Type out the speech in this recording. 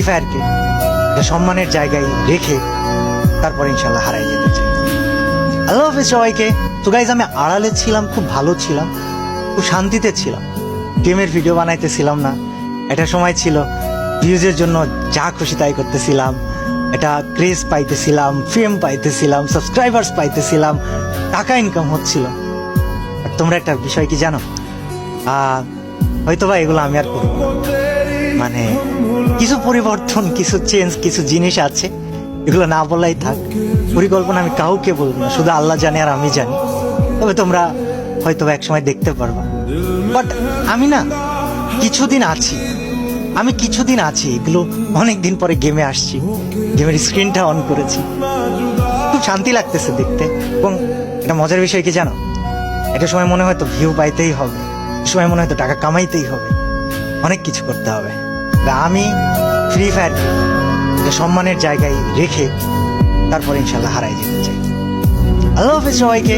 Free ফায়ারকে একটা সম্মানের জায়গায় রেখে তারপর ইনশাল্লাহ হারাই যেতে চাই। আল্লাহ হাফিজ সবাইকে। তো গাইজ, আমি আড়ালে ছিলাম, খুব ভালো ছিলাম, খুব শান্তিতে ছিলাম, গেমের ভিডিও বানাইতেছিলাম না। একটা সময় ছিল ভিউজের জন্য যা খুশি তাই করতেছিলাম, এটা ক্রেজ পাইতেছিলাম, ফেম পাইতেছিলাম, সাবস্ক্রাইবার্স পাইতেছিলাম, টাকা ইনকাম হচ্ছিল। আর তোমরা একটা বিষয় কি জানো, হয়তোবা এগুলো আমি আর করবো না। মানে কিছু পরিবর্তন, কিছু চেঞ্জ, কিছু জিনিস আছে, এগুলো না বলাই থাক। পরিকল্পনা আমি কাউকে বলবো না, শুধু আল্লাহ জানে আর আমি জানি। তবে তোমরা হয়তোবা এক সময় দেখতে পারবা। বাট আমি না কিছুদিন আছি, এগুলো অনেকদিন পরে গেমে আসছি, গেমের স্ক্রিনটা অন করেছি, খুব শান্তি লাগতেছে দেখতে। এবং একটা মজার বিষয় কি জানো, একটা সময় মনে হয়তো ভিউ পাইতেই হবে, সময় মনে হয়তো টাকা কামাইতেই হবে, অনেক কিছু করতে হবে। আমি ফ্রি ফায়ার একটা সম্মানের জায়গায় রেখে তারপর ইনশাল্লাহ হারাই যেতে চাই। আল্লাহ হাফিজ সবাইকে।